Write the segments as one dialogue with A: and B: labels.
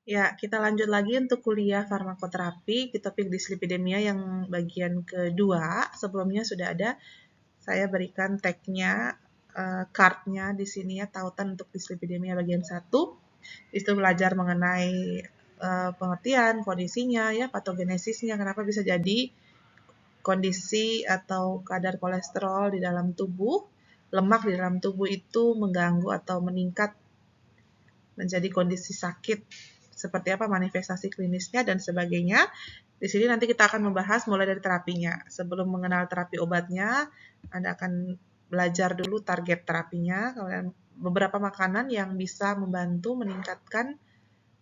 A: Ya, kita lanjut lagi untuk kuliah farmakoterapi di topik dislipidemia yang bagian kedua. Sebelumnya sudah ada saya berikan tag-nya, card-nya di sini ya, tautan untuk dislipidemia bagian 1. Itu belajar mengenai pengertian, kondisinya, ya, patogenesisnya, kenapa bisa jadi kondisi atau kadar kolesterol di dalam tubuh, lemak di dalam tubuh itu mengganggu atau meningkat menjadi kondisi sakit, seperti apa manifestasi klinisnya dan sebagainya. Di sini nanti kita akan membahas mulai dari terapinya. Sebelum mengenal terapi obatnya, Anda akan belajar dulu target terapinya, kemudian beberapa makanan yang bisa membantu meningkatkan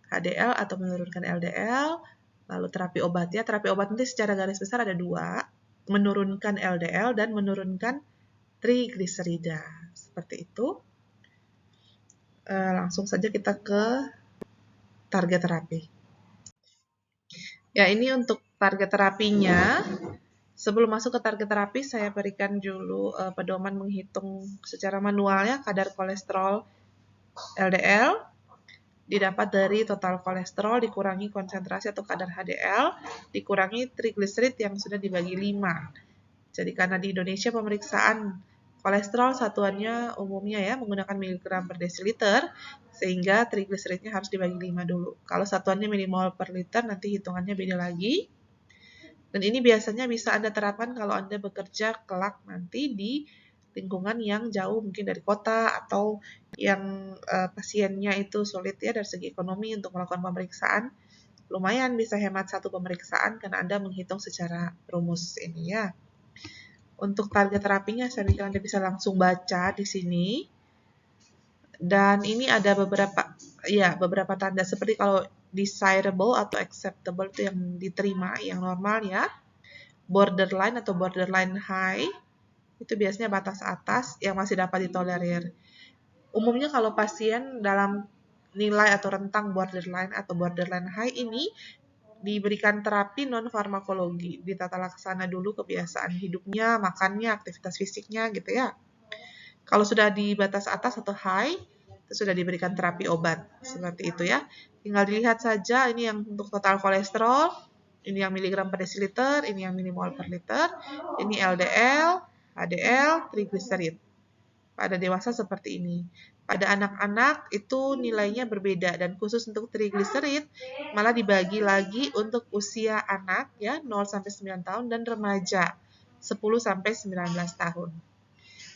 A: HDL atau menurunkan LDL, lalu terapi obatnya. Terapi obat nanti secara garis besar ada dua, menurunkan LDL dan menurunkan trigliserida. Seperti itu. Langsung saja kita ke target terapi. Ya, ini untuk target terapinya. Sebelum masuk ke target terapi, saya berikan dulu pedoman menghitung secara manualnya kadar kolesterol LDL didapat dari total kolesterol dikurangi konsentrasi atau kadar HDL dikurangi trigliserid yang sudah dibagi 5. Jadi karena di Indonesia pemeriksaan kolesterol satuannya umumnya ya menggunakan miligram per desiliter, sehingga trigliseridnya harus dibagi 5 dulu. Kalau satuannya milimol per liter nanti hitungannya beda lagi. Dan ini biasanya bisa Anda terapkan kalau Anda bekerja kelak nanti di lingkungan yang jauh mungkin dari kota atau yang pasiennya itu sulit ya dari segi ekonomi untuk melakukan pemeriksaan. Lumayan bisa hemat satu pemeriksaan karena Anda menghitung secara rumus ini ya. Untuk target terapinya saya pikir Anda bisa langsung baca di sini. Dan ini ada beberapa tanda seperti kalau desirable atau acceptable itu yang diterima, yang normal ya. Borderline atau borderline high itu biasanya batas atas yang masih dapat ditolerir. Umumnya kalau pasien dalam nilai atau rentang borderline atau borderline high ini diberikan terapi non farmakologi, ditata laksana dulu kebiasaan hidupnya, makannya, aktivitas fisiknya gitu ya. Kalau sudah di batas atas atau high, itu sudah diberikan terapi obat seperti itu ya. Tinggal dilihat saja ini yang untuk total kolesterol, ini yang miligram per desiliter, ini yang milimol per liter, ini LDL, HDL, trigliserid. Pada dewasa seperti ini. Pada anak-anak itu nilainya berbeda dan khusus untuk trigliserid malah dibagi lagi untuk usia anak ya 0 sampai 9 tahun dan remaja 10 sampai 19 tahun.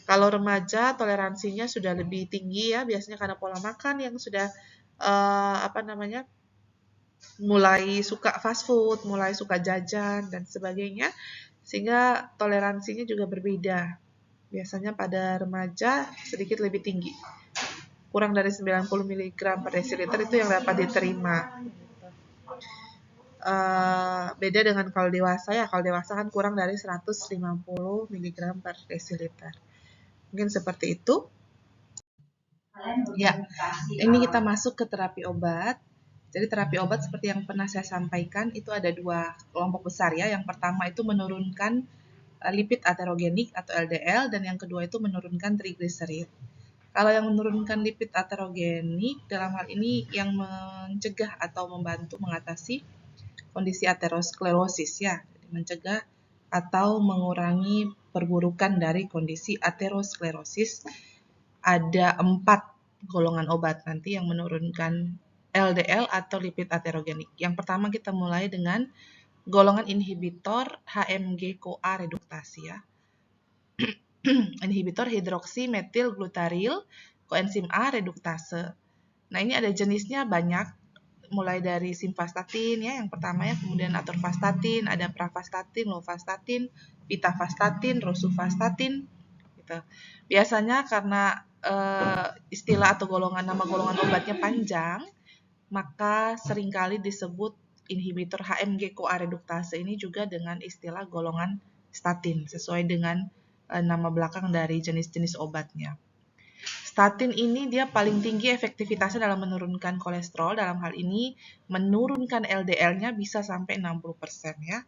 A: Kalau remaja toleransinya sudah lebih tinggi ya biasanya karena pola makan yang sudah mulai suka fast food, mulai suka jajan dan sebagainya sehingga toleransinya juga berbeda. Biasanya pada remaja sedikit lebih tinggi. Kurang dari 90 mg per desiliter itu yang dapat diterima. Beda dengan kalau dewasa ya. Kalau dewasa kan kurang dari 150 mg per desiliter. Mungkin seperti itu. Ya, ini kita masuk ke terapi obat. Jadi terapi obat seperti yang pernah saya sampaikan itu ada dua kelompok besar ya. Yang pertama itu menurunkan lipid aterogenik atau LDL dan yang kedua itu menurunkan trigliserid. Kalau yang menurunkan lipid aterogenik dalam hal ini yang mencegah atau membantu mengatasi kondisi aterosklerosis ya, mencegah atau mengurangi perburukan dari kondisi aterosklerosis. Ada 4 golongan obat nanti yang menurunkan LDL atau lipid aterogenik. Yang pertama kita mulai dengan golongan inhibitor HMG-CoA reduktase ya. Inhibitor hidroksi metil glutaryl koenzim A reduktase. Nah, ini ada jenisnya banyak, mulai dari simvastatin ya, yang pertama ya, kemudian atorvastatin, ada pravastatin, lovastatin, pitavastatin, rosuvastatin gitu. Biasanya karena istilah atau nama golongan obatnya panjang, maka seringkali disebut inhibitor HMG-CoA reduktase ini juga dengan istilah golongan statin sesuai dengan nama belakang dari jenis-jenis obatnya. Statin ini dia paling tinggi efektivitasnya dalam menurunkan kolesterol, dalam hal ini menurunkan LDL-nya bisa sampai 60% ya.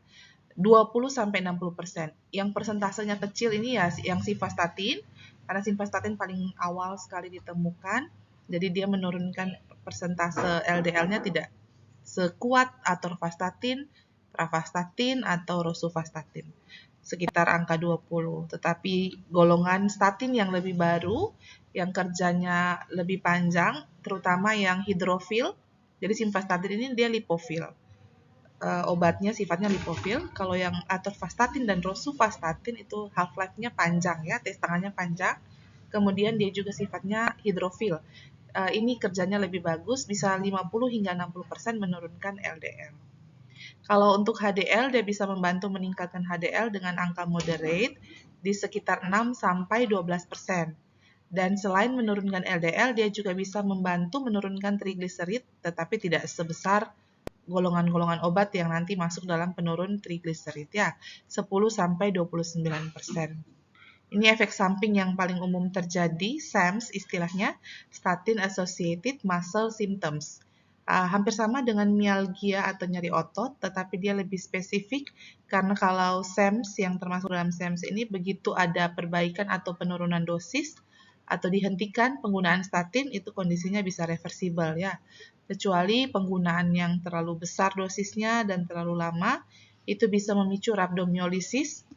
A: 20 sampai 60%. Yang persentasenya kecil ini ya yang simvastatin, karena simvastatin paling awal sekali ditemukan, jadi dia menurunkan persentase LDL-nya tidak sekuat atorvastatin, pravastatin, atau rosuvastatin, sekitar angka 20. Tetapi golongan statin yang lebih baru, yang kerjanya lebih panjang, terutama yang hidrofil, jadi simvastatin ini dia lipofil. Obatnya sifatnya lipofil. Kalau yang atorvastatin dan rosuvastatin itu half-life-nya panjang ya, tes tangannya panjang. Kemudian dia juga sifatnya hidrofil. Ini kerjanya lebih bagus, bisa 50 hingga 60% menurunkan LDL. Kalau untuk HDL, dia bisa membantu meningkatkan HDL dengan angka moderate di sekitar 6 sampai 12%. Dan selain menurunkan LDL, dia juga bisa membantu menurunkan trigliserid, tetapi tidak sebesar golongan-golongan obat yang nanti masuk dalam penurun trigliserid ya, 10 sampai 29%. Ini efek samping yang paling umum terjadi, SAMS istilahnya, Statin Associated Muscle Symptoms. Hampir sama dengan mialgia atau nyeri otot, tetapi dia lebih spesifik karena kalau SAMS yang termasuk dalam SAMS ini begitu ada perbaikan atau penurunan dosis atau dihentikan penggunaan statin, itu kondisinya bisa reversibel ya. Kecuali penggunaan yang terlalu besar dosisnya dan terlalu lama, itu bisa memicu rhabdomyolysis,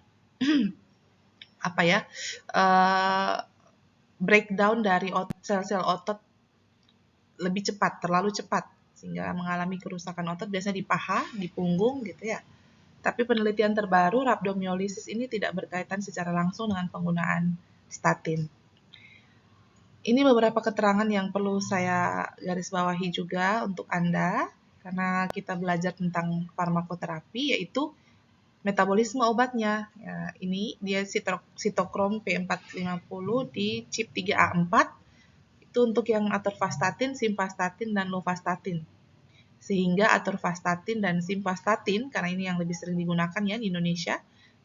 A: breakdown dari sel-sel otot lebih cepat, terlalu cepat, sehingga mengalami kerusakan otot biasanya di paha, di punggung gitu ya. Tapi penelitian terbaru, rhabdomyolysis ini tidak berkaitan secara langsung dengan penggunaan statin. Ini beberapa keterangan yang perlu saya garis bawahi juga untuk Anda, karena kita belajar tentang farmakoterapi, yaitu metabolisme obatnya. Ya, ini dia sitokrom P450 di chip 3A4, itu untuk yang atorvastatin, simvastatin, dan lovastatin. Sehingga atorvastatin dan simvastatin, karena ini yang lebih sering digunakan ya di Indonesia,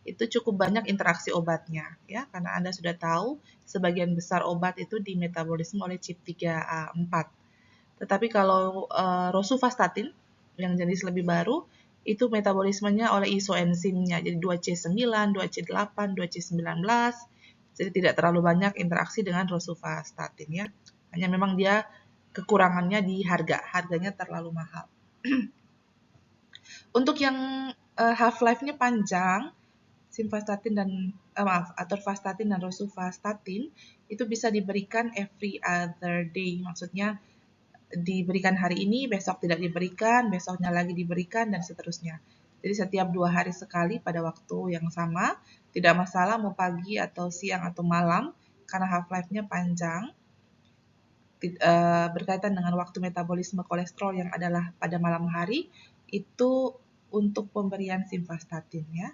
A: itu cukup banyak interaksi obatnya ya, karena Anda sudah tahu sebagian besar obat itu dimetabolisme oleh chip 3A4. Tetapi kalau rosuvastatin yang jenis lebih baru itu metabolismenya oleh isoenzimnya, jadi 2C9, 2C8, 2C19. Jadi tidak terlalu banyak interaksi dengan rosuvastatin ya. Hanya memang dia kekurangannya di harganya terlalu mahal. Untuk yang half-life-nya panjang, simvastatin dan atorvastatin dan rosuvastatin itu bisa diberikan every other day. Maksudnya diberikan hari ini, besok tidak diberikan, besoknya lagi diberikan, dan seterusnya. Jadi setiap 2 hari sekali pada waktu yang sama, tidak masalah mau pagi atau siang atau malam, karena half-life-nya panjang, berkaitan dengan waktu metabolisme kolesterol yang adalah pada malam hari, itu untuk pemberian simvastatin ya.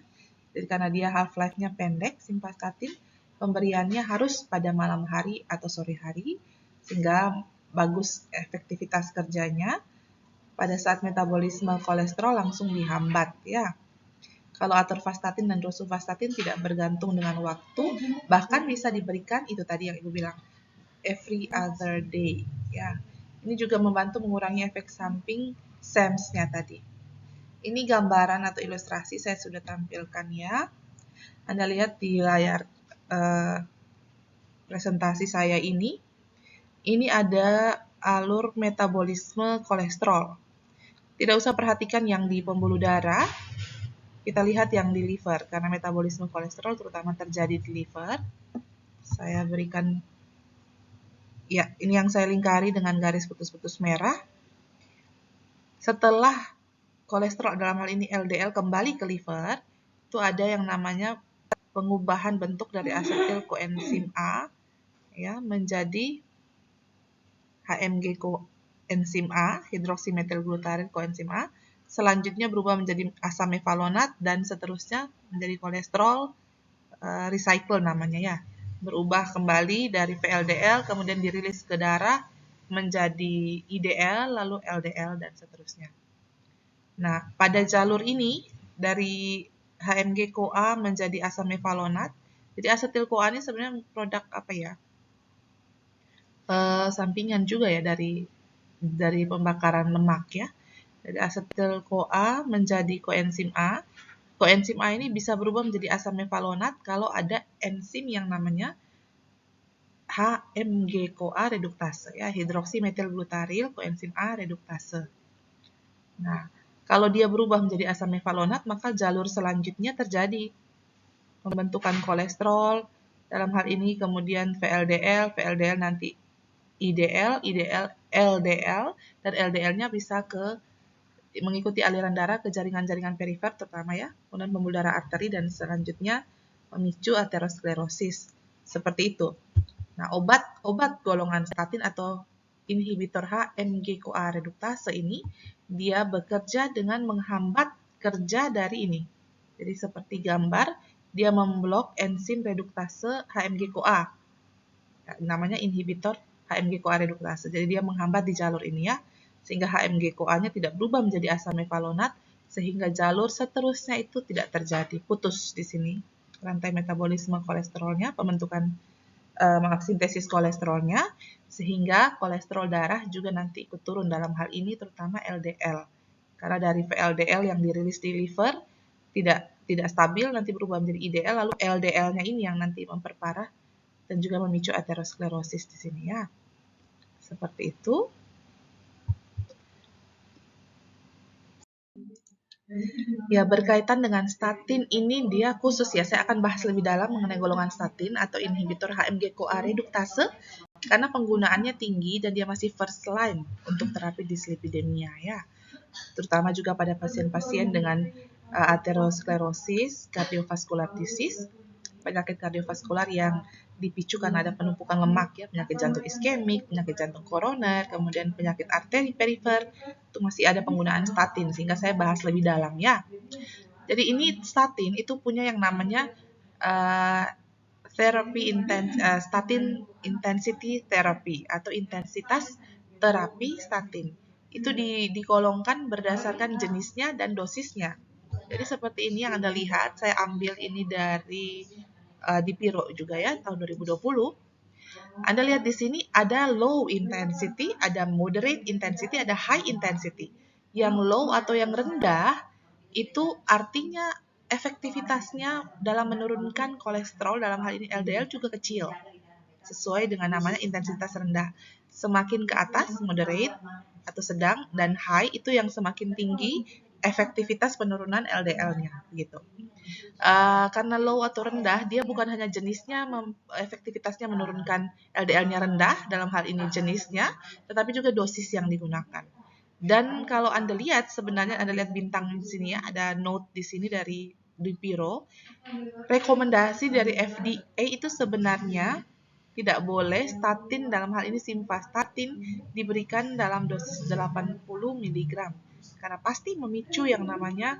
A: Jadi karena dia half-life-nya pendek, simvastatin, pemberiannya harus pada malam hari atau sore hari, sehingga bagus efektivitas kerjanya. Pada saat metabolisme kolesterol langsung dihambat ya. Kalau atorvastatin dan rosuvastatin tidak bergantung dengan waktu, bahkan bisa diberikan itu tadi yang Ibu bilang, every other day ya. Ini juga membantu mengurangi efek samping SAMS-nya tadi. Ini gambaran atau ilustrasi saya sudah tampilkan ya. Anda lihat di layar presentasi saya ini ada alur metabolisme kolesterol. Tidak usah perhatikan yang di pembuluh darah, kita lihat yang di liver, karena metabolisme kolesterol terutama terjadi di liver. Saya berikan, ya ini yang saya lingkari dengan garis putus-putus merah. Setelah kolesterol dalam hal ini LDL kembali ke liver, itu ada yang namanya pengubahan bentuk dari asetil koenzim A ya menjadi HMG koenzim A, hidroksimetilglutarid koenzim A. Selanjutnya berubah menjadi asam mevalonat dan seterusnya menjadi kolesterol recycle namanya ya. Berubah kembali dari VLDL kemudian dirilis ke darah menjadi IDL lalu LDL dan seterusnya. Nah, pada jalur ini dari HMG-CoA menjadi asam mevalonat. Jadi asetil-CoA ini sebenarnya produk apa ya? Sampingan juga ya dari pembakaran lemak ya. Dari asetil-CoA menjadi koenzim A. Koenzim A ini bisa berubah menjadi asam mevalonat kalau ada enzim yang namanya HMG-CoA reduktase ya, hidroksimetilglutaryl koenzim A reduktase. Nah, kalau dia berubah menjadi asam mevalonat, maka jalur selanjutnya terjadi pembentukan kolesterol, dalam hal ini kemudian VLDL, VLDL nanti IDL, IDL, LDL, dan LDL-nya bisa mengikuti aliran darah ke jaringan-jaringan perifer terutama ya, kemudian pembuluh darah arteri dan selanjutnya memicu aterosklerosis. Seperti itu. Nah, obat golongan statin atau inhibitor HMG-CoA reduktase ini dia bekerja dengan menghambat kerja dari ini. Jadi seperti gambar, dia memblok enzim reduktase HMG-CoA. Namanya inhibitor HMG-CoA reduktase. Jadi dia menghambat di jalur ini ya, sehingga HMG-CoA-nya tidak berubah menjadi asam mevalonat, sehingga jalur seterusnya itu tidak terjadi, putus di sini rantai metabolisme kolesterolnya, pembentukan sintesis kolesterolnya, sehingga kolesterol darah juga nanti ikut turun dalam hal ini terutama LDL. Karena dari VLDL yang dirilis di liver tidak stabil, nanti berubah menjadi IDL, lalu LDL-nya ini yang nanti memperparah dan juga memicu aterosklerosis di sini ya. Seperti itu. Ya, berkaitan dengan statin ini dia khusus ya, saya akan bahas lebih dalam mengenai golongan statin atau inhibitor HMG-CoA reduktase karena penggunaannya tinggi dan dia masih first line untuk terapi dislipidemia ya. Terutama juga pada pasien-pasien dengan aterosklerosis, cardiovascular disease, penyakit kardiovaskular yang dipicu karena ada penumpukan lemak ya, penyakit jantung iskemik, penyakit jantung koroner, kemudian penyakit arteri perifer, itu masih ada penggunaan statin sehingga saya bahas lebih dalam ya. Jadi ini statin itu punya yang namanya statin intensity therapy atau intensitas terapi statin. Itu digolongkan berdasarkan jenisnya dan dosisnya. Jadi seperti ini yang Anda lihat, saya ambil ini dari Dipiro juga ya, tahun 2020. Anda lihat di sini ada low intensity, ada moderate intensity, ada high intensity. Yang low atau yang rendah itu artinya efektivitasnya dalam menurunkan kolesterol dalam hal ini LDL juga kecil. Sesuai dengan namanya intensitas rendah. Semakin ke atas moderate atau sedang dan high itu yang semakin tinggi efektivitas penurunan LDL-nya gitu. Karena low atau rendah, dia bukan hanya jenisnya efektivitasnya menurunkan LDL-nya rendah, dalam hal ini jenisnya, tetapi juga dosis yang digunakan. Dan kalau Anda lihat, sebenarnya Anda lihat bintang di sini ya, ada note di sini dari Dipiro, rekomendasi dari FDA itu sebenarnya tidak boleh statin, dalam hal ini simvastatin, diberikan dalam dosis 80 mg. Karena pasti memicu yang namanya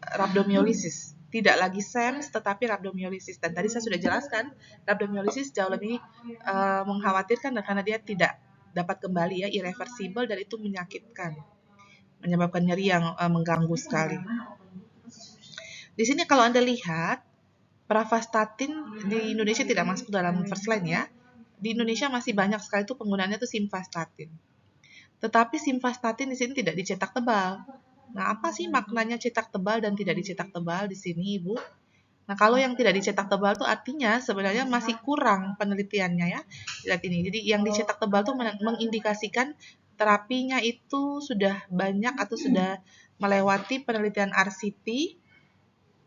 A: rhabdomyolysis. Tidak lagi SAMS, tetapi rhabdomyolysis. Dan tadi saya sudah jelaskan, rhabdomyolysis jauh lebih mengkhawatirkan karena dia tidak dapat kembali ya, irreversible, dan itu menyakitkan. Menyebabkan nyeri yang mengganggu sekali. Di sini kalau Anda lihat, pravastatin di Indonesia tidak masuk dalam first line ya. Di Indonesia masih banyak sekali itu penggunaannya itu simvastatin. Tetapi simvastatin di sini tidak dicetak tebal. Nah, apa sih maknanya cetak tebal dan tidak dicetak tebal di sini, Ibu? Nah, kalau yang tidak dicetak tebal itu artinya sebenarnya masih kurang penelitiannya ya. Lihat ini. Jadi yang dicetak tebal itu mengindikasikan terapinya itu sudah banyak atau sudah melewati penelitian RCT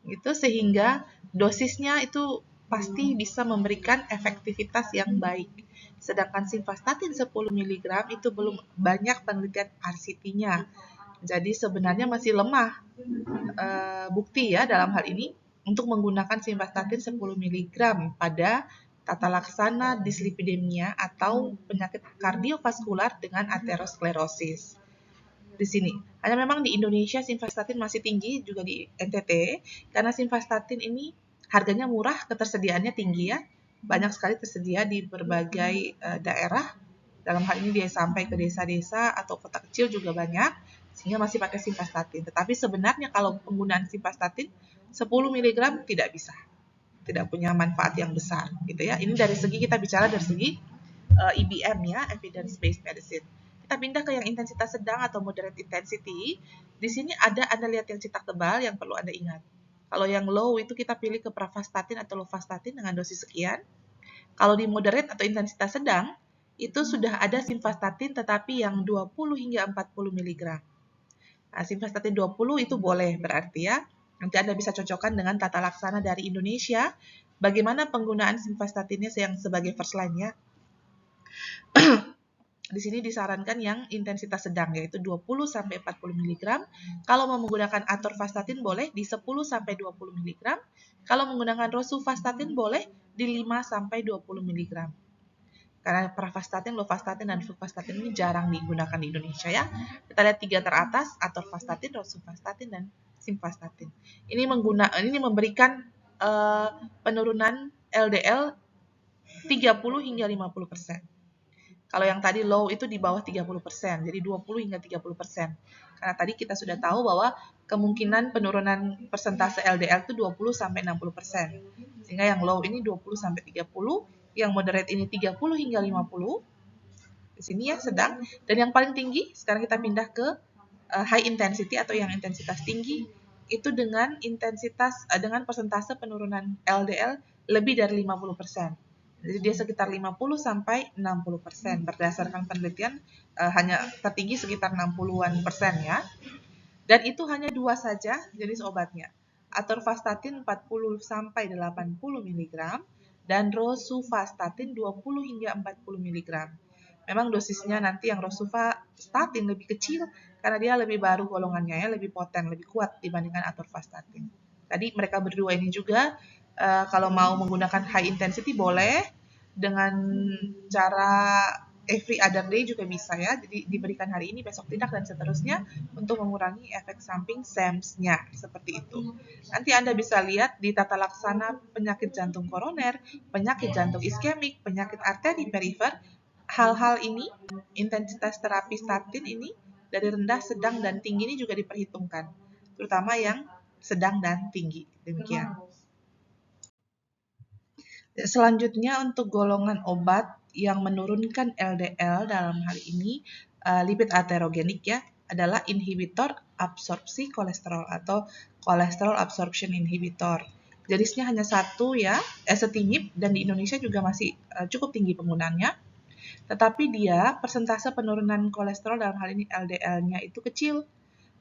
A: gitu sehingga dosisnya itu pasti bisa memberikan efektivitas yang baik. Sedangkan simvastatin 10 mg itu belum banyak penelitian RCT-nya. Jadi sebenarnya masih lemah bukti ya dalam hal ini untuk menggunakan simvastatin 10 mg pada tata laksana dislipidemia atau penyakit kardiovaskular dengan aterosklerosis. Di sini. Hanya memang di Indonesia simvastatin masih tinggi, juga di NTT, karena simvastatin ini harganya murah, ketersediaannya tinggi ya. Banyak sekali tersedia di berbagai daerah. Dalam hal ini dia sampai ke desa-desa atau kota kecil juga banyak, sehingga masih pakai simvastatin. Tetapi sebenarnya kalau penggunaan simvastatin 10 mg tidak bisa. Tidak punya manfaat yang besar gitu ya. Ini dari segi kita bicara dari segi EBM ya, evidence based medicine. Kita pindah ke yang intensitas sedang atau moderate intensity. Di sini Anda lihat yang cetak tebal yang perlu Anda ingat. Kalau yang low itu kita pilih ke pravastatin atau lovastatin dengan dosis sekian. Kalau di moderate atau intensitas sedang, itu sudah ada simvastatin tetapi yang 20 hingga 40 mg. Nah, simvastatin 20 itu boleh berarti ya. Nanti Anda bisa cocokkan dengan tata laksana dari Indonesia. Bagaimana penggunaan simvastatinnya yang sebagai first line ya. Di sini disarankan yang intensitas sedang yaitu 20-40 mg. Kalau mau menggunakan atorvastatin boleh di 10-20 mg. Kalau menggunakan rosuvastatin boleh di 5-20 mg. Karena pravastatin, lovastatin, dan fluvastatin ini jarang digunakan di Indonesia ya. Kita lihat 3 teratas, atorvastatin, rosuvastatin, dan simvastatin. Ini memberikan penurunan LDL 30 hingga 50%. Kalau yang tadi low itu di bawah 30%, jadi 20 hingga 30%. Karena tadi kita sudah tahu bahwa kemungkinan penurunan persentase LDL itu 20-60%. Sehingga yang low ini 20-30%, yang moderate ini 30 hingga 50%. Di sini ya sedang. Dan yang paling tinggi, sekarang kita pindah ke high intensity atau yang intensitas tinggi, itu dengan persentase penurunan LDL lebih dari 50%. Jadi dia sekitar 50-60% berdasarkan penelitian hanya tertinggi sekitar 60-an% ya. Dan itu hanya 2 saja jenis obatnya. Atorvastatin 40-80 mg dan rosuvastatin 20 hingga 40 mg. Memang dosisnya nanti yang rosuvastatin lebih kecil karena dia lebih baru golongannya ya, lebih poten, lebih kuat dibandingkan atorvastatin. Tadi mereka berdua ini juga kalau mau menggunakan high intensity boleh, dengan cara every other day juga bisa ya, jadi diberikan hari ini, besok tidak, dan seterusnya untuk mengurangi efek samping SAMS-nya, seperti itu. Nanti Anda bisa lihat di tata laksana penyakit jantung koroner, penyakit jantung iskemik, penyakit arteri perifer, hal-hal ini, intensitas terapi statin ini, dari rendah, sedang, dan tinggi ini juga diperhitungkan, terutama yang sedang dan tinggi. Demikian. Selanjutnya untuk golongan obat yang menurunkan LDL dalam hal ini lipid aterogenik ya, adalah inhibitor absorpsi kolesterol atau kolesterol absorption inhibitor. Jenisnya hanya satu ya, ezetimibe, dan di Indonesia juga masih cukup tinggi penggunaannya. Tetapi dia persentase penurunan kolesterol dalam hal ini LDL-nya itu kecil,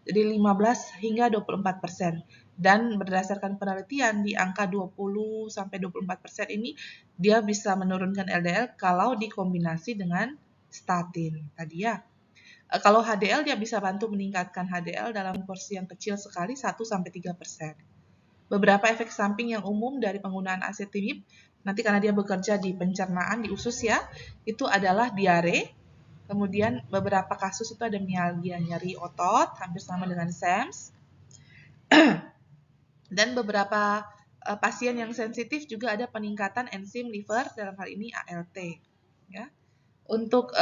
A: jadi 15 hingga 24%. Dan berdasarkan penelitian di angka 20-24% ini dia bisa menurunkan LDL kalau dikombinasi dengan statin tadi ya. Kalau HDL dia bisa bantu meningkatkan HDL dalam porsi yang kecil sekali 1-3%. Beberapa efek samping yang umum dari penggunaan ezetimibe nanti karena dia bekerja di pencernaan, di usus ya, itu adalah diare. Kemudian beberapa kasus itu ada mialgia, nyeri otot, hampir sama dengan SAMS. Dan beberapa pasien yang sensitif juga ada peningkatan enzim liver, dalam hal ini ALT. Ya. Untuk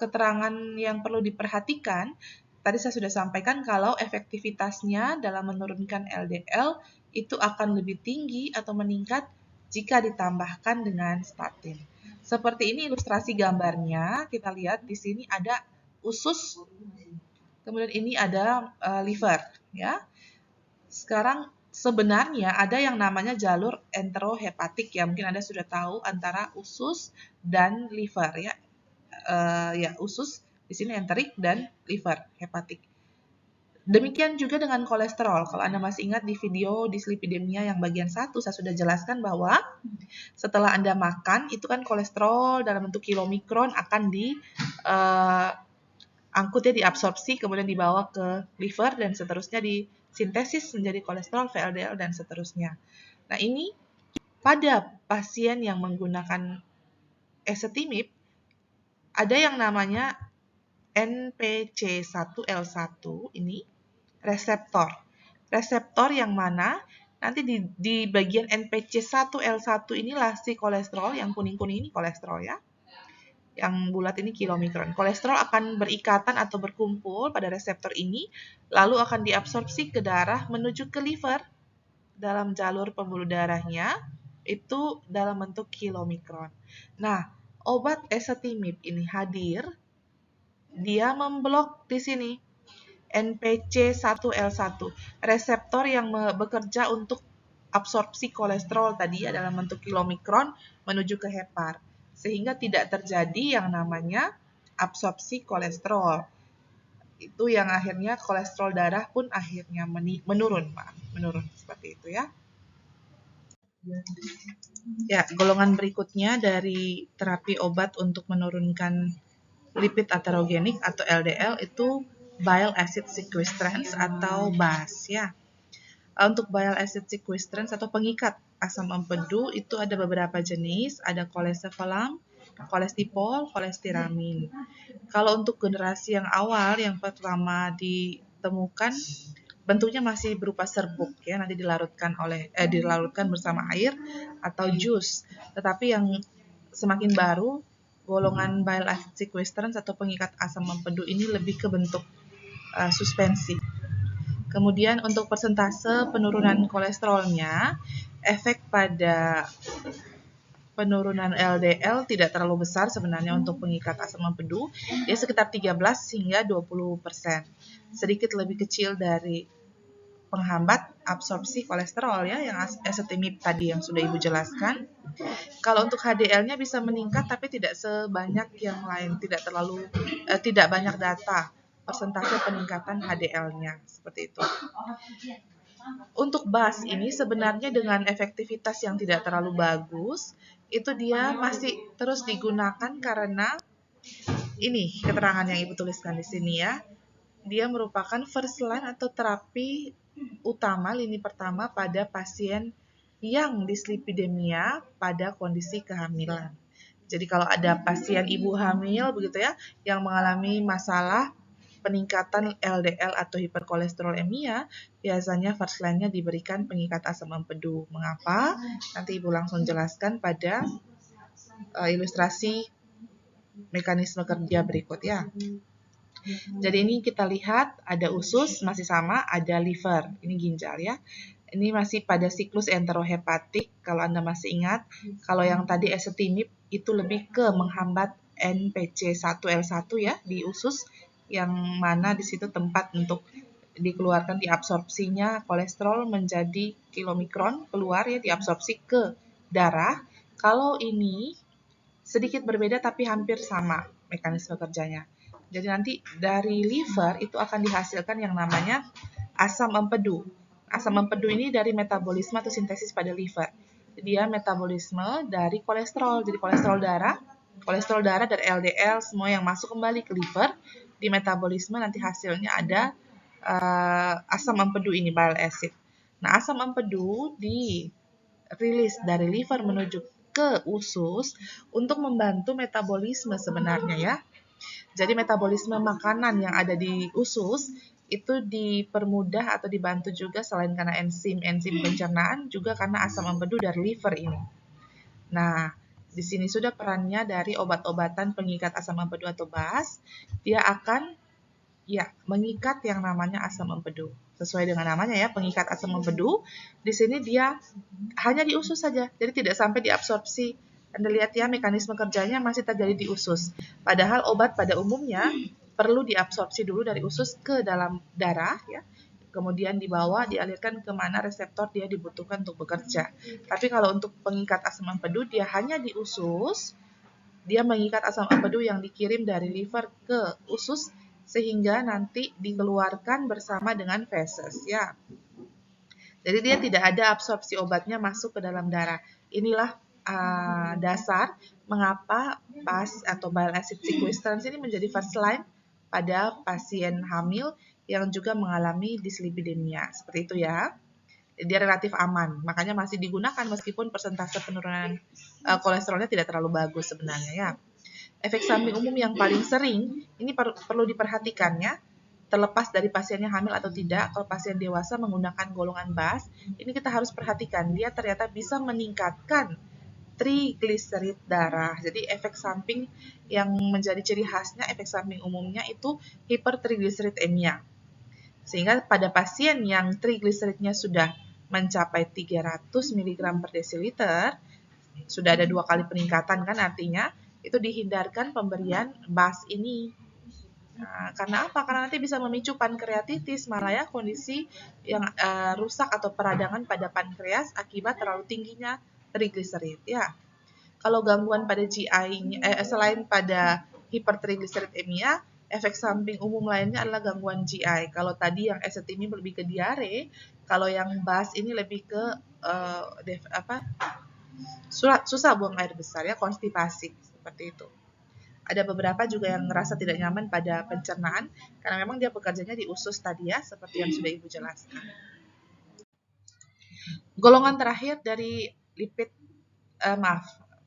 A: keterangan yang perlu diperhatikan, tadi saya sudah sampaikan kalau efektivitasnya dalam menurunkan LDL itu akan lebih tinggi atau meningkat jika ditambahkan dengan statin. Seperti ini ilustrasi gambarnya, kita lihat di sini ada usus, kemudian ini ada liver. Ya. Sekarang sebenarnya ada yang namanya jalur enterohepatik ya, mungkin Anda sudah tahu antara usus dan liver ya. Usus di sini enterik dan liver hepatik. Demikian juga dengan kolesterol. Kalau Anda masih ingat di video dislipidemia yang bagian 1 saya sudah jelaskan bahwa setelah Anda makan itu kan kolesterol dalam bentuk kilomikron akan diangkut ya, diabsorpsi, kemudian dibawa ke liver dan seterusnya disintesis menjadi kolesterol, VLDL, dan seterusnya. Nah ini pada pasien yang menggunakan ezetimibe ada yang namanya NPC1L1 ini reseptor. Reseptor yang mana nanti di bagian NPC1L1 inilah si kolesterol, yang kuning-kuning ini kolesterol ya. Yang bulat ini kilomikron. Kolesterol akan berikatan atau berkumpul pada reseptor ini, lalu akan diabsorpsi ke darah menuju ke liver dalam jalur pembuluh darahnya, itu dalam bentuk kilomikron. Nah, obat ezetimibe ini hadir, dia memblok di sini NPC1L1, reseptor yang bekerja untuk absorpsi kolesterol tadi ya dalam bentuk kilomikron menuju ke hepar, sehingga tidak terjadi yang namanya absorpsi kolesterol. Itu yang akhirnya kolesterol darah pun akhirnya menurun, menurun seperti itu ya. Ya, golongan berikutnya dari terapi obat untuk menurunkan lipid aterogenik atau LDL itu bile acid sequestrants atau BAS ya. Untuk bile acid sequestrants atau pengikat asam empedu itu ada beberapa jenis, ada kolesevelam, kolestipol, kolestiramin. Kalau untuk generasi yang awal yang pertama ditemukan bentuknya masih berupa serbuk ya, nanti dilarutkan bersama air atau jus. Tetapi yang semakin baru golongan bile acid sequestrants atau pengikat asam empedu ini lebih ke bentuk suspensi. Kemudian untuk persentase penurunan kolesterolnya, efek pada penurunan LDL tidak terlalu besar sebenarnya untuk pengikat asam empedu, dia sekitar 13 hingga 20%. Sedikit lebih kecil dari penghambat absorpsi kolesterol ya, yang ezetimibe tadi yang sudah Ibu jelaskan. Kalau untuk HDL-nya bisa meningkat tapi tidak sebanyak yang lain, tidak banyak data persentase peningkatan HDL-nya seperti itu. Untuk BAS ini sebenarnya dengan efektivitas yang tidak terlalu bagus, itu dia masih terus digunakan karena ini keterangan yang Ibu tuliskan di sini ya. Dia merupakan first line atau terapi utama lini pertama pada pasien yang dislipidemia pada kondisi kehamilan. Jadi kalau ada pasien ibu hamil begitu ya yang mengalami masalah peningkatan LDL atau hiperkolesterolemia, biasanya first line-nya diberikan pengikat asam empedu. Mengapa? Nanti Ibu langsung jelaskan pada ilustrasi mekanisme kerja berikut ya. Jadi ini kita lihat ada usus masih sama, ada liver, ini ginjal ya. Ini masih pada siklus enterohepatik, kalau Anda masih ingat. Kalau yang tadi ezetimibe itu lebih ke menghambat NPC1L1 ya di usus, yang mana di situ tempat untuk dikeluarkan diabsorpsinya kolesterol menjadi kilomikron, keluar ya diabsorpsi ke darah. Kalau ini sedikit berbeda tapi hampir sama mekanisme kerjanya. Jadi nanti dari liver itu akan dihasilkan yang namanya asam empedu. Asam empedu ini dari metabolisme atau sintesis pada liver. Dia metabolisme dari kolesterol. Jadi kolesterol darah dari LDL semua yang masuk kembali ke liver, di metabolisme nanti hasilnya ada asam empedu ini, bile acid. Nah, asam empedu dirilis dari liver menuju ke usus untuk membantu metabolisme sebenarnya ya. Jadi metabolisme makanan yang ada di usus itu dipermudah atau dibantu juga selain karena enzim pencernaan, juga karena asam empedu dari liver ini. Nah, di sini sudah perannya dari obat-obatan pengikat asam empedu atau BAS. Dia akan mengikat yang namanya asam empedu. Sesuai dengan namanya ya, pengikat asam empedu. Di sini dia hanya di usus saja, jadi tidak sampai diabsorpsi. Anda lihat ya, mekanisme kerjanya masih terjadi di usus. Padahal obat pada umumnya perlu diabsorpsi dulu dari usus ke dalam darah ya. Kemudian dialirkan ke mana reseptor dia dibutuhkan untuk bekerja. Tapi kalau untuk pengikat asam empedu dia hanya di usus, dia mengikat asam empedu yang dikirim dari liver ke usus sehingga nanti dikeluarkan bersama dengan feses ya. Jadi dia tidak ada absorpsi obatnya masuk ke dalam darah. Inilah dasar mengapa BAS atau bile acid sequestrants ini menjadi first line pada pasien hamil yang juga mengalami dislipidemia. Seperti itu ya. Dia relatif aman, makanya masih digunakan meskipun persentase penurunan kolesterolnya tidak terlalu bagus sebenarnya ya. Efek samping umum yang paling sering ini perlu diperhatikan ya. Terlepas dari pasiennya hamil atau tidak, kalau pasien dewasa menggunakan golongan BAS, ini kita harus perhatikan, dia ternyata bisa meningkatkan trigliserid darah. Jadi efek samping yang menjadi ciri khasnya, efek samping umumnya itu hipertrigliseridemia. Sehingga pada pasien yang trigliseridnya sudah mencapai 300 mg per desiliter, sudah ada 2 kali peningkatan kan artinya, itu dihindarkan pemberian BAS ini. Nah, karena apa? Karena nanti bisa memicu pankreatitis, malah ya kondisi yang rusak atau peradangan pada pankreas akibat terlalu tingginya trigliserid ya. Kalau gangguan pada GI selain pada hipertrigliseridemia, Efek samping umum lainnya adalah gangguan GI. Kalau tadi yang ezetimibe lebih ke diare, kalau yang BAS ini lebih ke susah buang air besar ya, konstipasi seperti itu. Ada beberapa juga yang merasa tidak nyaman pada pencernaan karena memang dia bekerjanya di usus tadi ya, seperti yang sudah Ibu jelaskan. Golongan terakhir dari lipid,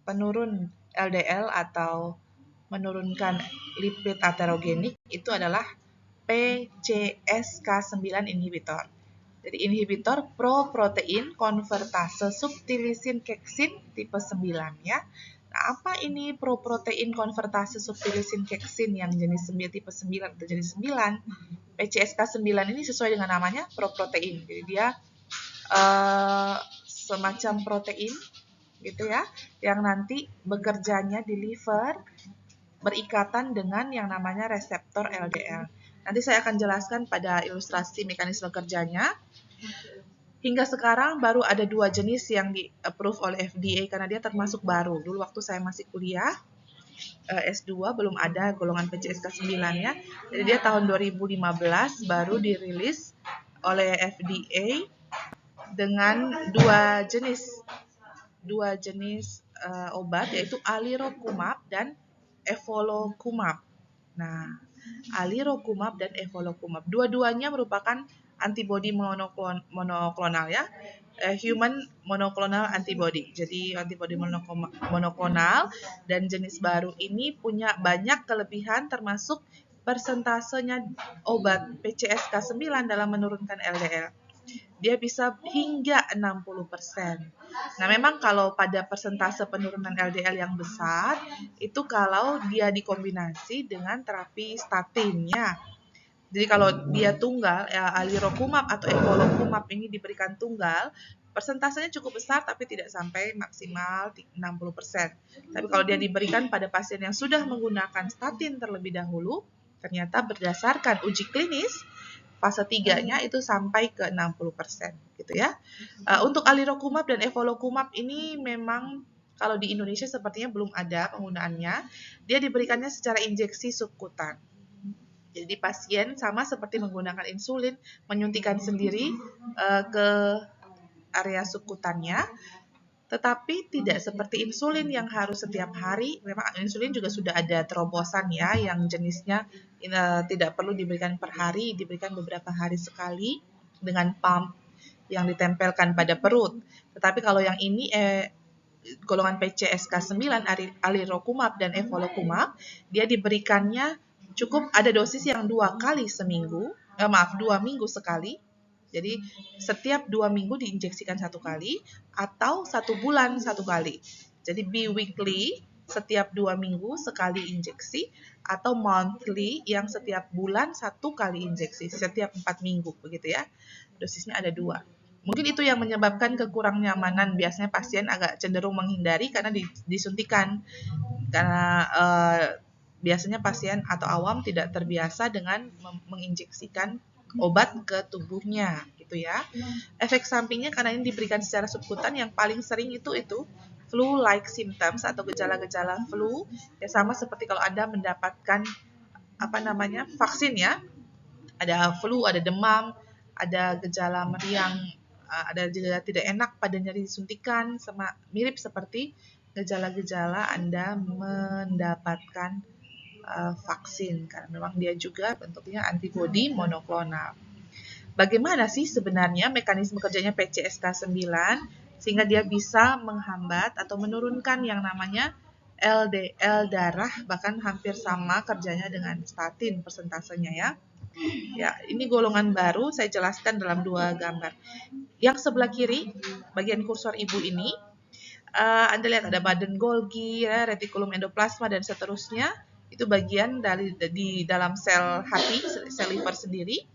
A: penurun LDL atau menurunkan lipid aterogenik itu adalah PCSK9 inhibitor. Jadi inhibitor proprotein konvertase subtilisin keksin tipe 9 ya. Nah, apa ini proprotein konvertase subtilisin keksin yang jenis 9 tipe 9 atau jenis 9? PCSK9 ini sesuai dengan namanya proprotein. Jadi dia semacam protein gitu ya, yang nanti bekerjanya di liver berikatan dengan yang namanya reseptor LDL. Nanti saya akan jelaskan pada ilustrasi mekanisme kerjanya. Hingga sekarang baru ada 2 jenis yang di-approve oleh FDA karena dia termasuk baru. Dulu waktu saya masih kuliah, S2 belum ada golongan PCSK9 ya. Jadi dia tahun 2015 baru dirilis oleh FDA dengan 2 jenis obat, yaitu alirocumab dan evolocumab. Nah, alirocumab dan evolocumab, dua-duanya merupakan antibodi monoklonal ya, human monoclonal antibody. Jadi antibodi monoklonal dan jenis baru ini punya banyak kelebihan termasuk persentasenya obat PCSK9 dalam menurunkan LDL. Dia bisa hingga 60%. Nah, memang kalau pada persentase penurunan LDL yang besar, itu kalau dia dikombinasi dengan terapi statin ya. Jadi kalau dia tunggal, alirocumab atau evolocumab ini diberikan tunggal, persentasenya cukup besar tapi tidak sampai maksimal 60%. Tapi kalau dia diberikan pada pasien yang sudah menggunakan statin terlebih dahulu, ternyata berdasarkan uji klinis, fase 3-nya itu sampai ke 60% gitu ya. Untuk alirocumab dan evolocumab ini memang kalau di Indonesia sepertinya belum ada penggunaannya. Dia diberikannya secara injeksi subkutan. Jadi pasien sama seperti menggunakan insulin, menyuntikkan sendiri ke area subkutannya, tetapi tidak seperti insulin yang harus setiap hari. Memang insulin juga sudah ada terobosan ya, yang jenisnya tidak perlu diberikan per hari, diberikan beberapa hari sekali dengan pump yang ditempelkan pada perut. Tetapi kalau yang ini golongan PCSK9, alirocumab dan evolocumab, dia diberikannya cukup ada dosis yang 2 minggu sekali. Jadi setiap 2 minggu diinjeksikan 1 kali atau 1 bulan 1 kali. Jadi bi-weekly setiap 2 minggu sekali injeksi atau monthly yang setiap bulan 1 kali injeksi setiap 4 minggu begitu ya. Dosisnya ada 2. Mungkin itu yang menyebabkan kekurang nyamanan. Biasanya pasien agak cenderung menghindari karena disuntikan. Karena biasanya pasien atau awam tidak terbiasa dengan menginjeksikan obat ke tubuhnya gitu ya. Efek sampingnya karena ini diberikan secara subkutan, yang paling sering itu flu-like symptoms atau gejala-gejala flu ya, sama seperti kalau Anda mendapatkan vaksin ya. Ada flu, ada demam, ada gejala meriang, ada gejala tidak enak pada nyeri disuntikan, sama mirip seperti gejala-gejala Anda mendapatkan vaksin karena memang dia juga bentuknya antibodi monoklonal. Bagaimana sih sebenarnya mekanisme kerjanya PCSK9 sehingga dia bisa menghambat atau menurunkan yang namanya LDL darah, bahkan hampir sama kerjanya dengan statin persentasenya ya. Ya, ini golongan baru saya jelaskan dalam 2 gambar. Yang sebelah kiri, bagian kursor Ibu ini, Anda lihat ada badan Golgi, ya, retikulum endoplasma dan seterusnya. Itu bagian di dalam sel hati, sel liver sendiri.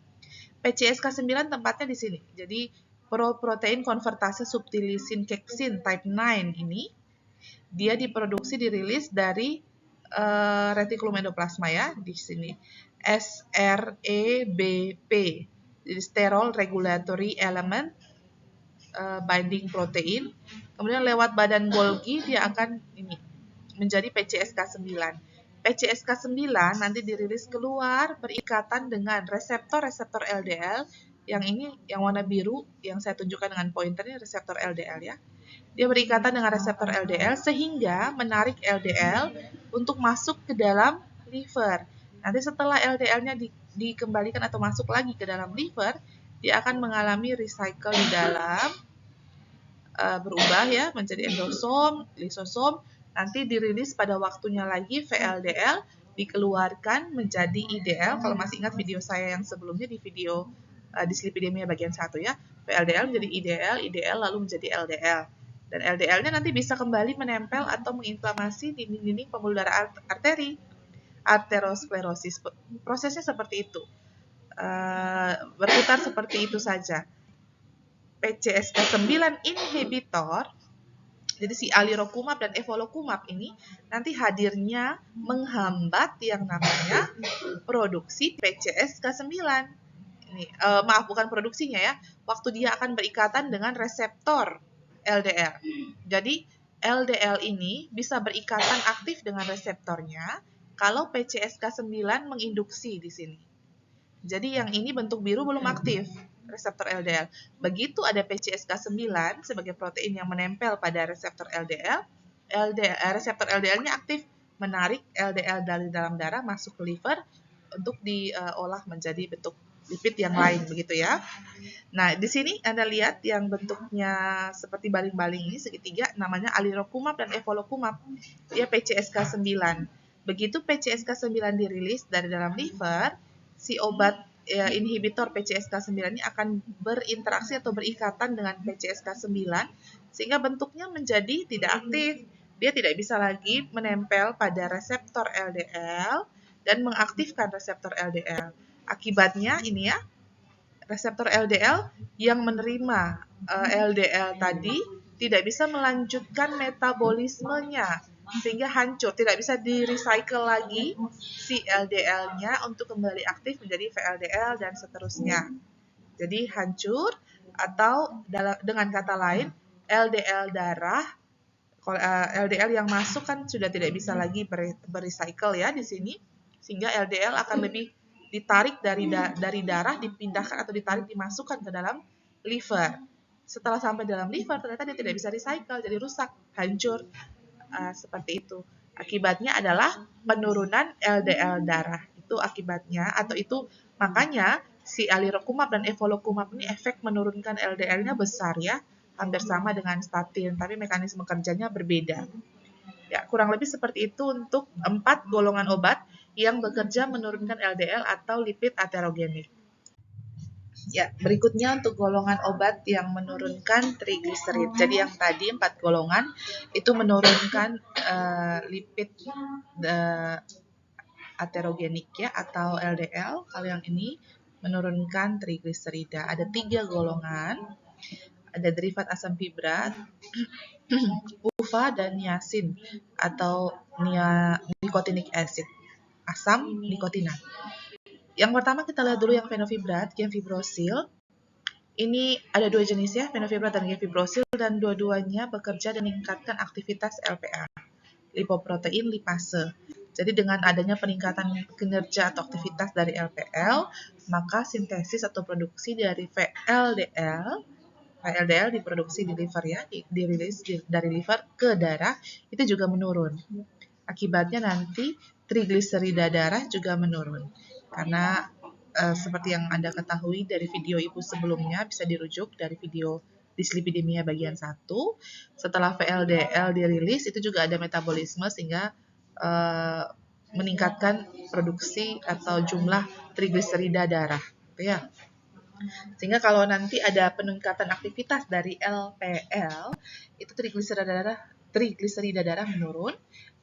A: PCSK9 tempatnya di sini. Jadi protein konvertase subtilisin keksin type 9 ini dia diproduksi, dirilis dari retikulum endoplasma ya, di sini SREBP, jadi sterol regulatory element binding protein. Kemudian lewat badan Golgi dia akan menjadi PCSK9. PCSK9 nanti dirilis keluar berikatan dengan reseptor-reseptor LDL. Yang ini yang warna biru yang saya tunjukkan dengan pointer ini reseptor LDL ya. Dia berikatan dengan reseptor LDL sehingga menarik LDL untuk masuk ke dalam liver. Nanti setelah LDL-nya dikembalikan atau masuk lagi ke dalam liver, dia akan mengalami recycle di dalam, berubah ya menjadi endosom, lisosom, nanti dirilis pada waktunya lagi VLDL, dikeluarkan menjadi IDL. Kalau masih ingat video saya yang sebelumnya di video dislipidemia bagian 1 ya, VLDL menjadi IDL, IDL lalu menjadi LDL. Dan LDL-nya nanti bisa kembali menempel atau menginflamasi dinding-dinding pembuluh darah arteri, arteriosklerosis. Prosesnya seperti itu, berputar seperti itu saja. PCSK9 inhibitor, jadi si alirocumab dan evolocumab ini nanti hadirnya menghambat yang namanya produksi PCSK9. Ini, maaf, bukan produksinya ya, waktu dia akan berikatan dengan reseptor LDL. Jadi LDL ini bisa berikatan aktif dengan reseptornya kalau PCSK9 menginduksi di sini. Jadi yang ini bentuk biru belum aktif, reseptor LDL. Begitu ada PCSK9 sebagai protein yang menempel pada reseptor LDL, reseptor LDL-nya aktif menarik LDL dari dalam darah masuk ke liver untuk diolah menjadi bentuk lipid yang lain begitu ya. Nah, di sini Anda lihat yang bentuknya seperti baling-baling ini segitiga namanya alirocumab dan evolocumab. Dia PCSK9. Begitu PCSK9 dirilis dari dalam liver, si obat inhibitor PCSK9 ini akan berinteraksi atau berikatan dengan PCSK9 sehingga bentuknya menjadi tidak aktif. Dia tidak bisa lagi menempel pada reseptor LDL dan mengaktifkan reseptor LDL. Akibatnya ini ya, reseptor LDL yang menerima LDL tadi tidak bisa melanjutkan metabolismenya sehingga hancur, tidak bisa di-recycle lagi si LDL-nya untuk kembali aktif menjadi VLDL dan seterusnya. Jadi hancur, atau dengan kata lain LDL darah, LDL yang masuk kan sudah tidak bisa lagi berecycle ya di sini, sehingga LDL akan lebih ditarik dari darah, dipindahkan atau ditarik dimasukkan ke dalam liver. Setelah sampai dalam liver ternyata dia tidak bisa recycle, jadi rusak, hancur. Seperti itu. Akibatnya adalah penurunan LDL darah. Itu akibatnya, atau itu makanya si alirocumab dan evolocumab ini efek menurunkan LDL-nya besar ya, hampir sama dengan statin, tapi mekanisme kerjanya berbeda. Ya, kurang lebih seperti itu untuk 4 golongan obat yang bekerja menurunkan LDL atau lipid aterogenik. Ya, berikutnya untuk golongan obat yang menurunkan trigliserid. Jadi yang tadi 4 golongan itu menurunkan lipid aterogenik ya atau LDL. Kalau yang ini menurunkan trigliserida. Ada 3 golongan. Ada derivat asam fibrat, UVA dan niacin atau nicotinic acid. Asam nikotina. Yang pertama kita lihat dulu yang fenofibrat, gemfibrosil. Ini ada 2 jenis ya, fenofibrat dan gemfibrosil, dan dua-duanya bekerja dan meningkatkan aktivitas LPA, lipoprotein lipase. Jadi dengan adanya peningkatan kinerja atau aktivitas dari LPL, maka sintesis atau produksi dari VLDL diproduksi di liver ya, dirilis dari liver ke darah, itu juga menurun. Akibatnya nanti trigliserida darah juga menurun. Karena seperti yang Anda ketahui dari video Ibu sebelumnya, bisa dirujuk dari video dislipidemia bagian 1. Setelah VLDL dirilis, itu juga ada metabolisme sehingga meningkatkan produksi atau jumlah trigliserida darah. Gitu ya. Sehingga kalau nanti ada peningkatan aktivitas dari LPL, itu trigliserida darah menurun.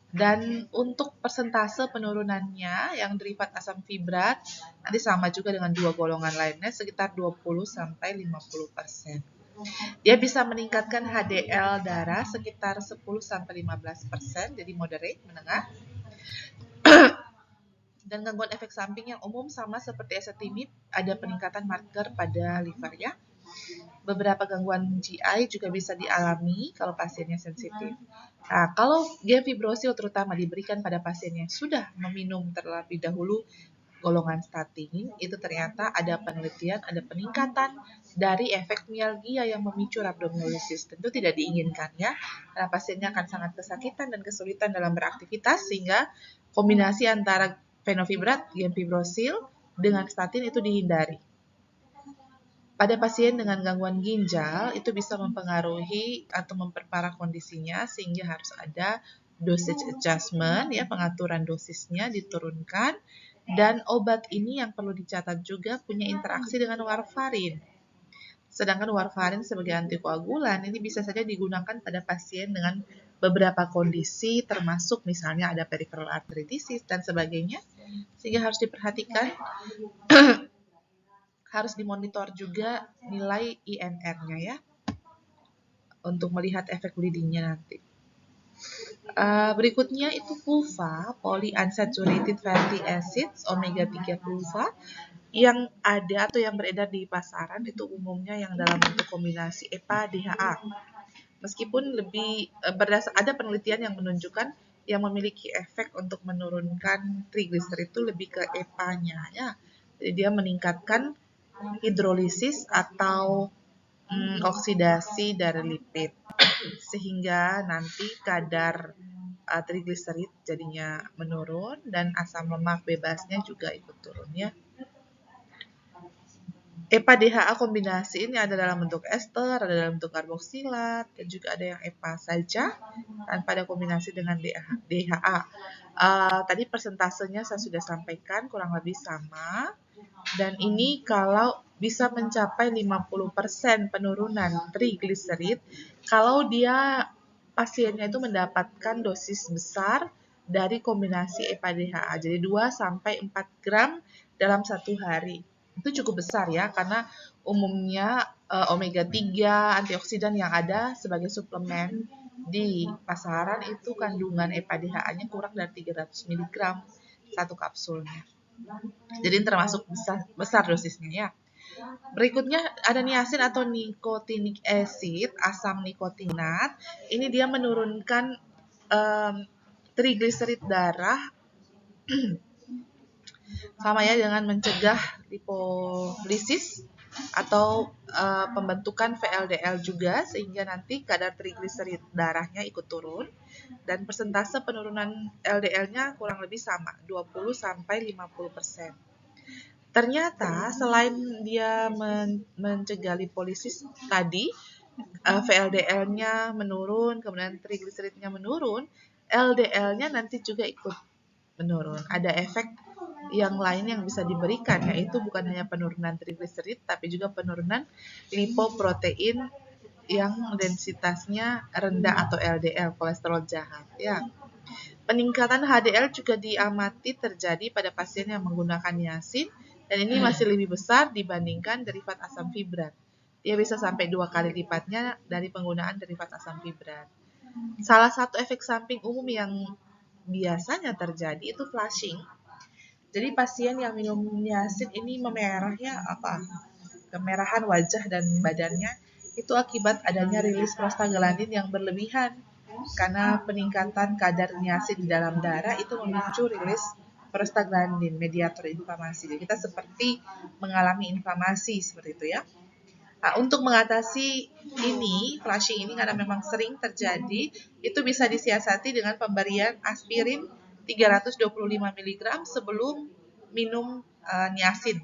A: Dan untuk persentase penurunannya yang derivat asam fibrat nanti sama juga dengan 2 golongan lainnya sekitar 20-50%. Dia bisa meningkatkan HDL darah sekitar 10-15%, jadi moderate, menengah. Dan gangguan efek samping yang umum sama seperti ezetimibe, ada peningkatan marker pada liver ya. beberapa gangguan GI juga bisa dialami kalau pasiennya sensitif. Nah, kalau gemfibrozil terutama diberikan pada pasien yang sudah meminum terlebih dahulu golongan statin, itu ternyata ada penelitian, ada peningkatan dari efek mialgia yang memicu rhabdomyolysis. Tentu tidak diinginkan ya, karena pasiennya akan sangat kesakitan dan kesulitan dalam beraktivitas, sehingga kombinasi antara fenofibrat, gemfibrozil dengan statin itu dihindari. Pada pasien dengan gangguan ginjal, itu bisa mempengaruhi atau memperparah kondisinya sehingga harus ada dosage adjustment, ya, pengaturan dosisnya diturunkan, dan obat ini yang perlu dicatat juga punya interaksi dengan warfarin. Sedangkan warfarin sebagai antikoagulan ini bisa saja digunakan pada pasien dengan beberapa kondisi termasuk misalnya ada peripheral arteritis dan sebagainya, sehingga harus diperhatikan. Harus dimonitor juga nilai INR-nya ya, untuk melihat efek bleeding-nya nanti. Berikutnya itu PUFA, polyunsaturated fatty acids, omega 3 PUFA, yang ada atau yang beredar di pasaran itu umumnya yang dalam bentuk kombinasi EPA-DHA. Meskipun lebih ada penelitian yang menunjukkan yang memiliki efek untuk menurunkan trigliserid itu lebih ke EPA-nya ya. Jadi dia meningkatkan hidrolisis atau oksidasi dari lipid sehingga nanti kadar trigliserid jadinya menurun dan asam lemak bebasnya juga ikut turun ya. EPA-DHA kombinasi ini ada dalam bentuk ester, ada dalam bentuk karboksilat, dan juga ada yang EPA saja tanpa ada kombinasi dengan DHA. Tadi persentasenya saya sudah sampaikan kurang lebih sama. Dan ini kalau bisa mencapai 50% penurunan trigliserid kalau dia pasiennya itu mendapatkan dosis besar dari kombinasi EPA-DHA. Jadi 2 sampai 4 gram dalam satu hari. Itu cukup besar ya, karena umumnya omega 3 antioksidan yang ada sebagai suplemen di pasaran itu kandungan EPA-DHA-nya kurang dari 300 mg satu kapsulnya. Jadi termasuk besar dosisnya ya. Berikutnya ada niacin atau nicotinic acid, asam nikotinat. Ini dia menurunkan trigliserid darah sama ya dengan mencegah lipolisis atau pembentukan VLDL juga, sehingga nanti kadar trigliserid darahnya ikut turun dan persentase penurunan LDL-nya kurang lebih sama, 20 sampai 50%. Ternyata selain dia mencegah lipolisis tadi, VLDL-nya menurun, kemudian trigliseridnya menurun, LDL-nya nanti juga ikut menurun. Ada efek yang lain yang bisa diberikan, yaitu bukan hanya penurunan trigliserid, tapi juga penurunan lipoprotein yang densitasnya rendah atau LDL, kolesterol jahat. Ya. Peningkatan HDL juga diamati terjadi pada pasien yang menggunakan niacin, dan ini masih lebih besar dibandingkan derivat asam fibrat. Dia bisa sampai 2 kali lipatnya dari penggunaan derivat asam fibrat. Salah satu efek samping umum yang biasanya terjadi itu flushing. Jadi pasien yang minum niacin ini memerahnya kemerahan wajah dan badannya itu akibat adanya rilis prostaglandin yang berlebihan. Karena peningkatan kadar niacin di dalam darah itu memicu rilis prostaglandin, mediator inflamasi. Jadi kita seperti mengalami inflamasi seperti itu ya. Nah, untuk mengatasi flushing ini karena memang sering terjadi, itu bisa disiasati dengan pemberian aspirin 325 mg sebelum minum niacin.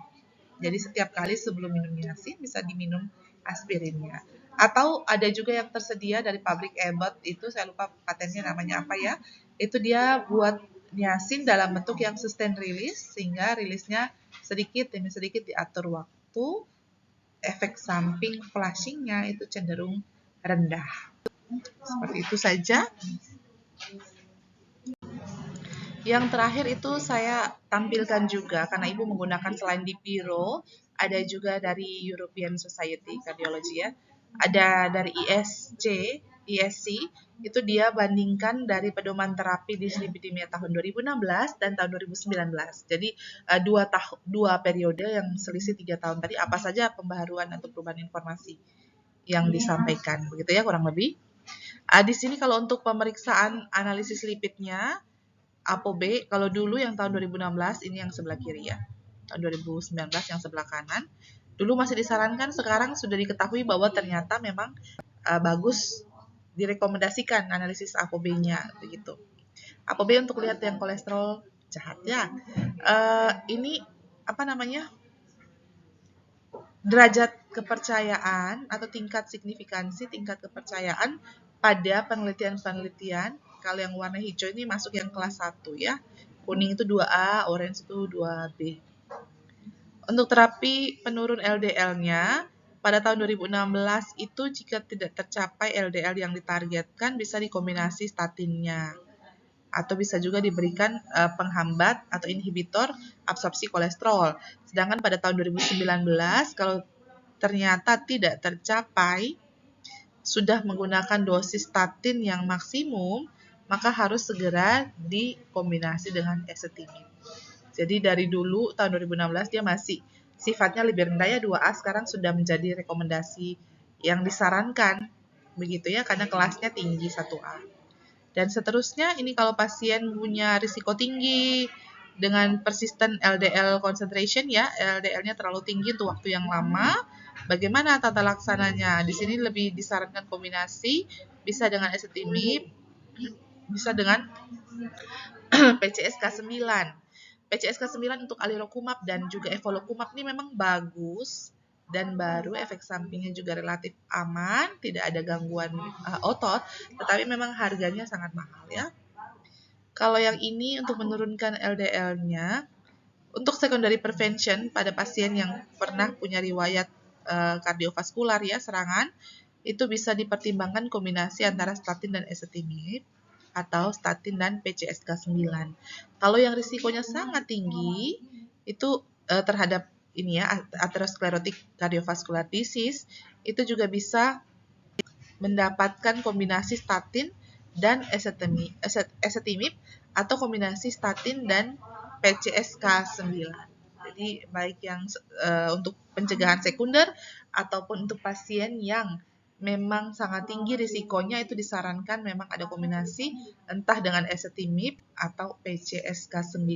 A: Jadi setiap kali sebelum minum niacin bisa diminum aspirinnya. Atau ada juga yang tersedia dari pabrik Abbott, itu saya lupa patennya namanya apa ya. Itu dia buat niacin dalam bentuk yang sustain release, sehingga rilisnya sedikit demi sedikit diatur waktu. Efek samping flushing-nya itu cenderung rendah. Seperti itu saja. Yang terakhir itu saya tampilkan juga, karena Ibu menggunakan selain Dipiro, ada juga dari European Society Cardiology ya, ada dari ESC, itu dia bandingkan dari pedoman terapi dislipidemia tahun 2016 dan tahun 2019. Jadi dua periode yang selisih 3 tahun tadi, apa saja pembaharuan atau perubahan informasi yang disampaikan. Begitu ya kurang lebih. Di sini kalau untuk pemeriksaan analisis lipidnya, ApoB, kalau dulu yang tahun 2016, ini yang sebelah kiri ya. Tahun 2019 yang sebelah kanan. Dulu masih disarankan, sekarang sudah diketahui bahwa ternyata memang bagus direkomendasikan analisis ApoB-nya begitu. ApoB untuk lihat yang kolesterol jahat ya. Ini apa namanya? Derajat kepercayaan atau tingkat signifikansi, tingkat kepercayaan pada penelitian-penelitian. Kalau yang warna hijau ini masuk yang kelas 1 ya. Kuning itu 2A, orange itu 2B. Untuk terapi penurun LDL-nya, pada tahun 2016 itu jika tidak tercapai LDL yang ditargetkan bisa dikombinasi statinnya. Atau bisa juga diberikan penghambat atau inhibitor absorpsi kolesterol. Sedangkan pada tahun 2019 kalau ternyata tidak tercapai, sudah menggunakan dosis statin yang maksimum, maka harus segera dikombinasi dengan ezetimibe. Jadi dari dulu tahun 2016 dia masih sifatnya lebih rendah ya 2A, sekarang sudah menjadi rekomendasi yang disarankan begitu ya karena kelasnya tinggi 1A. Dan seterusnya ini kalau pasien punya risiko tinggi dengan persisten LDL concentration ya, LDL-nya terlalu tinggi untuk waktu yang lama. Bagaimana tata laksananya? Di sini lebih disarankan kombinasi, bisa dengan ezetimibe, bisa dengan PCSK9. PCSK9 untuk alirocumab dan juga evolocumab ini memang bagus dan baru, efek sampingnya juga relatif aman, tidak ada gangguan otot, tetapi memang harganya sangat mahal ya. Kalau yang ini untuk menurunkan LDL-nya, untuk secondary prevention pada pasien yang pernah punya riwayat kardiovaskular ya, serangan, itu bisa dipertimbangkan kombinasi antara statin dan ezetimibe atau statin dan PCSK9. Kalau yang risikonya sangat tinggi itu terhadap ini ya atherosclerotic cardiovascular disease, itu juga bisa mendapatkan kombinasi statin dan ezetimibe atau kombinasi statin dan PCSK9. Jadi baik yang untuk pencegahan sekunder ataupun untuk pasien yang memang sangat tinggi risikonya itu disarankan memang ada kombinasi entah dengan ezetimibe atau PCSK9.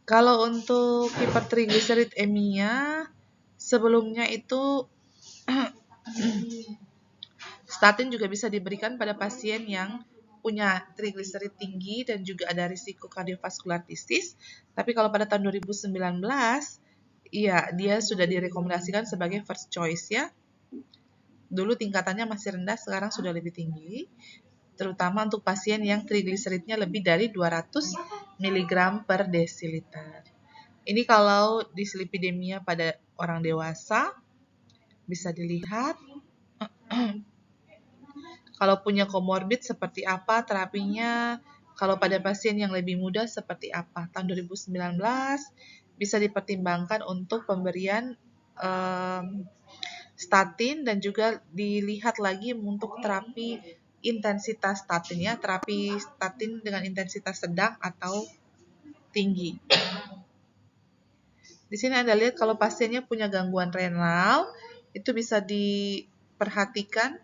A: Kalau untuk hipertrigliseridemia sebelumnya itu statin juga bisa diberikan pada pasien yang punya trigliserid tinggi dan juga ada risiko kardiovaskular disease. Tapi kalau pada tahun 2019 iya, dia sudah direkomendasikan sebagai first choice ya. Dulu tingkatannya masih rendah, sekarang sudah lebih tinggi. Terutama untuk pasien yang trigliseridnya lebih dari 200 mg per desiliter. Ini kalau dislipidemia pada orang dewasa, bisa dilihat. Kalau punya komorbid seperti apa terapinya, kalau pada pasien yang lebih muda seperti apa. Tahun 2019 bisa dipertimbangkan untuk pemberian statin dan juga dilihat lagi untuk terapi intensitas statin ya, terapi statin dengan intensitas sedang atau tinggi. Di sini Anda lihat kalau pasiennya punya gangguan renal, itu bisa diperhatikan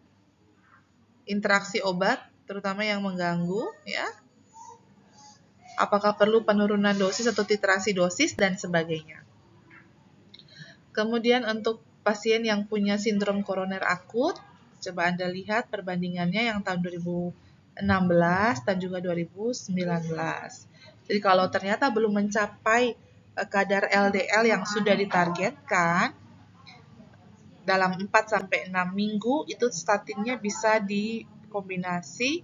A: interaksi obat, terutama yang mengganggu ya. Apakah perlu penurunan dosis atau titrasi dosis dan sebagainya. Kemudian untuk pasien yang punya sindrom koroner akut, coba Anda lihat perbandingannya yang tahun 2016 dan juga 2019. Jadi kalau ternyata belum mencapai kadar LDL yang sudah ditargetkan, dalam 4-6 minggu itu statinnya bisa dikombinasi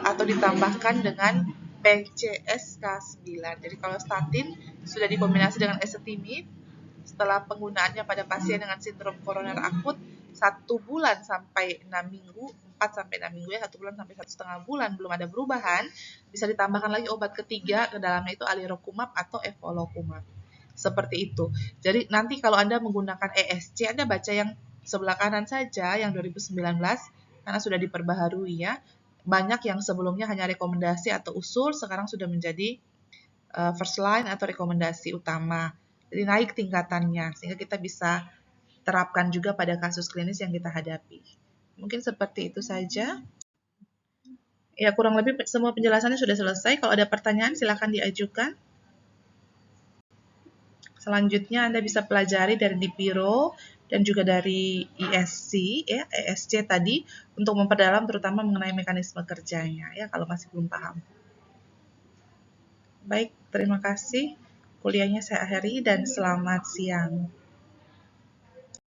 A: atau ditambahkan dengan PCSK9. Jadi kalau statin sudah dikombinasi dengan ezetimibe, setelah penggunaannya pada pasien dengan sindrom koroner akut 1 bulan sampai 6 minggu, 4-6 minggu ya, 1 bulan sampai 1,5 bulan belum ada perubahan, bisa ditambahkan lagi obat ketiga ke dalamnya itu alirocumab atau evolocumab. Seperti itu. Jadi nanti kalau Anda menggunakan ESC, Anda baca yang sebelah kanan saja yang 2019 karena sudah diperbaharui ya. Banyak yang sebelumnya hanya rekomendasi atau usul sekarang sudah menjadi first line atau rekomendasi utama. Jadi naik tingkatannya, sehingga kita bisa terapkan juga pada kasus klinis yang kita hadapi. Mungkin seperti itu saja. Ya, kurang lebih semua penjelasannya sudah selesai. Kalau ada pertanyaan, silakan diajukan. Selanjutnya Anda bisa pelajari dari Dipiro dan juga dari ESC, ya, ESC tadi, untuk memperdalam terutama mengenai mekanisme kerjanya, ya, kalau masih belum paham. Baik, terima kasih. Kuliahnya saya akhiri dan selamat siang.